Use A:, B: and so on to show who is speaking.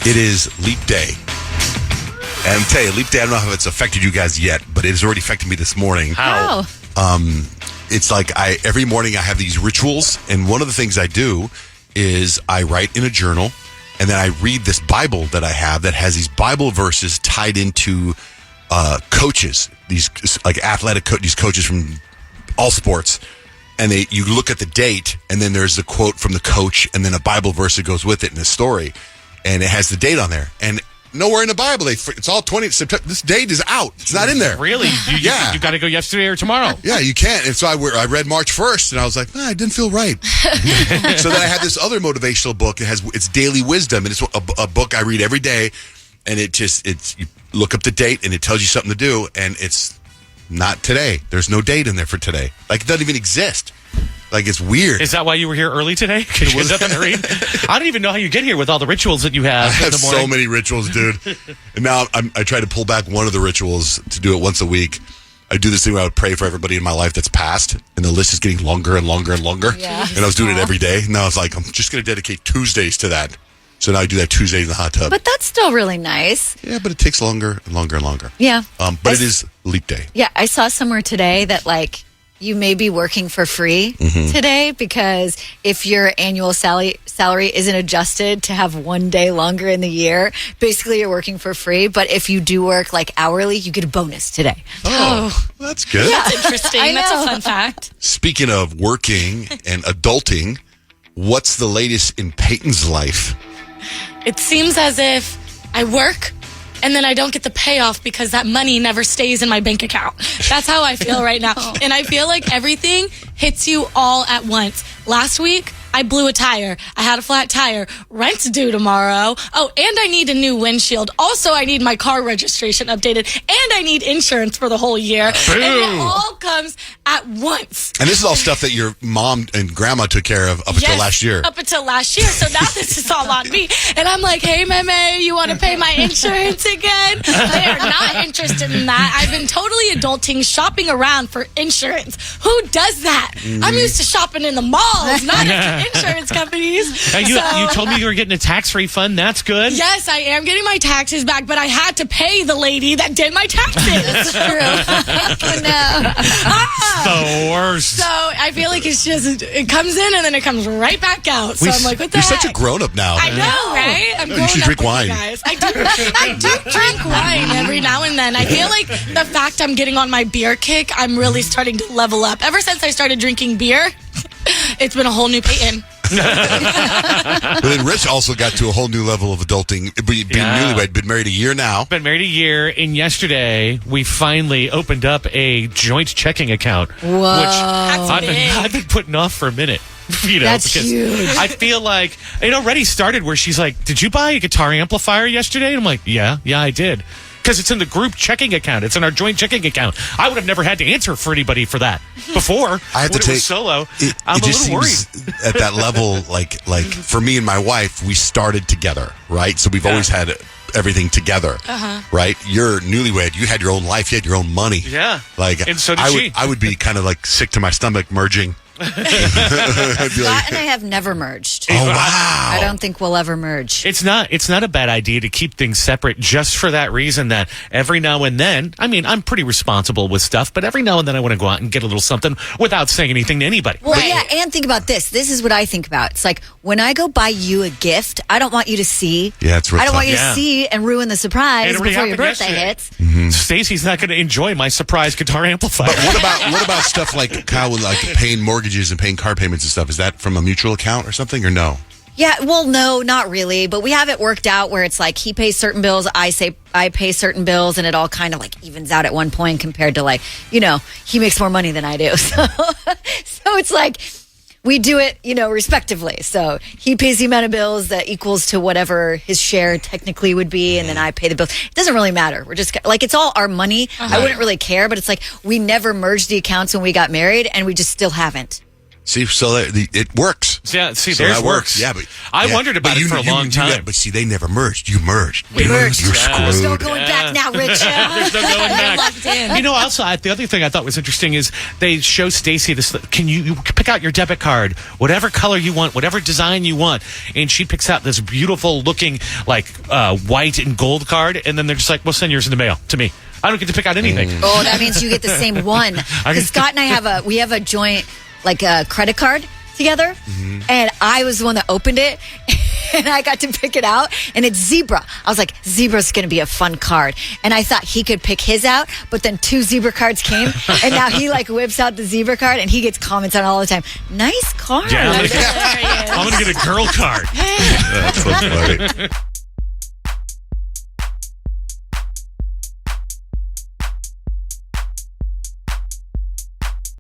A: It is Leap Day. And I'll tell you, Leap Day, I don't know how it's affected you guys yet, but it has already affected me this morning.
B: How?
A: It's like every morning I have these rituals, and one of the things I do is I write in a journal, and then I read this Bible that I have that has these Bible verses tied into coaches, these like athletic these coaches from all sports, and you look at the date, and then there's a quote from the coach, and then a Bible verse that goes with it in a story, and it has the date on there, and nowhere in the Bible. It's all 20 September. This date is out. It's not in there.
B: Really? You got to go yesterday or tomorrow.
A: Yeah, you can't. And so I read March 1st, and I was like, I didn't feel right. So then I had this other motivational book. It's Daily Wisdom, and it's a book I read every day. And you look up the date, and it tells you something to do, and it's not today. There's no date in there for today. Like, it doesn't even exist. Like, it's weird.
B: Is that why you were here early today? Because you had nothing to read? I don't even know how you get here with all the rituals that you have.
A: I have so many rituals, dude. And now I try to pull back one of the rituals to do it once a week. I do this thing where I would pray for everybody in my life that's passed, and the list is getting longer and longer and longer.
C: Yeah.
A: And I was doing it every day. And now I was like, I'm just going to dedicate Tuesdays to that. So now I do that Tuesday in the hot tub.
C: But that's still really nice.
A: Yeah, but it takes longer and longer and longer.
C: Yeah.
A: But it is Leap Day.
C: Yeah, I saw somewhere today that, like, you may be working for free today because if your annual salary isn't adjusted to have one day longer in the year, basically you're working for free. But if you do work like hourly, you get a bonus today.
A: Oh, that's good.
C: Yeah.
D: That's interesting.
C: I
D: That's a
C: know.
D: fun fact.
A: Speaking of working and adulting, what's the latest in Peyton's life?
D: It seems as if I work and then I don't get the payoff because that money never stays in my bank account. That's how I feel right now. And I feel like everything hits you all at once. Last week, I blew a tire. I had a flat tire. Rent's due tomorrow. Oh, and I need a new windshield. Also, I need my car registration updated. And I need insurance for the whole year. And it all comes at once.
A: And this is all stuff that your mom and grandma took care of up until last year.
D: Up until last year. So now this is all on me. And I'm like, hey, Meme, you want to pay my insurance again? They are not interested in that. I've been totally adulting, shopping around for insurance. Who does that? I'm used to shopping in the malls, not at the insurance companies.
B: You told me you were getting a tax refund. That's good.
D: Yes, I am getting my taxes back, but I had to pay the lady that did my taxes.
B: The worst.
D: So I feel like it comes in and then it comes right back out. So I'm like, what the
A: You're
D: heck?
A: such a grown-up now.
D: I know, right? I'm
A: You should drink wine.
D: Guys. I do drink wine every now and then. I feel like the fact I'm getting on my beer kick, I'm really starting to level up. Ever since I started drinking beer, it's been a whole new Peyton.
A: But then Rich also got to a whole new level of adulting. Being newlywed, been married a year now.
B: Been married a year, and yesterday we finally opened up a joint checking account, which I've been putting off for a minute.
C: That's
B: because
C: huge.
B: I feel like it already started where she's like, "Did you buy a guitar amplifier yesterday?" And I'm like, "Yeah, I did." Because it's in the group checking account. It's in our joint checking account. I would have never had to answer for anybody for that before.
A: I have to
B: when
A: take
B: it was solo. I'm
A: it
B: a
A: just
B: little worried.
A: seems at that level, like for me and my wife, we started together, right? So we've always had everything together, right? You're newlywed. You had your own life. You had your own money.
B: Yeah.
A: And
B: so did she.
A: I would be kind of like sick to my stomach merging. I'd be like,
C: Scott and I have never merged.
A: oh wow!
C: I don't think we'll ever merge.
B: It's not a bad idea to keep things separate just for that reason that every now and then, I mean, I'm pretty responsible with stuff, but every now and then I want to go out and get a little something without saying anything to anybody.
C: Well, yeah, and think about this. This is what I think about. It's like when I go buy you a gift, I don't want you to see.
A: Yeah, it's real
C: I don't
A: tough.
C: want you to see and ruin the surprise
B: It already
C: before your
B: happened
C: birthday
B: yesterday.
C: hits.
B: Stacey's not going to enjoy my surprise guitar amplifier.
A: But what about stuff like Kyle with like paying mortgages and paying car payments and stuff? Is that from a mutual account or something, or no?
C: Yeah, well, no, not really. But we have it worked out where it's like he pays certain bills, I pay certain bills, and it all kind of like evens out at one point compared to like, he makes more money than I do. So it's like we do it, respectively. So he pays the amount of bills that equals to whatever his share technically would be, and then I pay the bills. It doesn't really matter. We're just like, it's all our money. I wouldn't really care, but it's like we never merged the accounts when we got married, and we just still haven't.
A: See, so it works.
B: Yeah, see,
A: So
B: there's
A: that works. Yeah,
B: I wondered about it for a long time.
A: But see, they never merged. You merged.
C: We merged.
A: You're
C: There's no
A: screwed.
C: going back now, Rich.
B: There's no going back.
D: Locked in.
B: You know, also the other thing I thought was interesting is they show Stacy this. Can you pick out your debit card, whatever color you want, whatever design you want, and she picks out this beautiful looking like white and gold card, and then they're just like, "We'll send yours in the mail to me. I don't get to pick out anything."
C: Oh, that means you get the same one. Because Scott and I have a joint like a credit card together, and I was the one that opened it, and I got to pick it out, and it's Zebra. I was like, Zebra's going to be a fun card, and I thought he could pick his out, but then 2 Zebra cards came, and now he like whips out the Zebra card, and he gets comments on it all the time. Nice card.
B: Yeah,
D: Hilarious.
B: I'm gonna get a girl card.
A: That's so funny.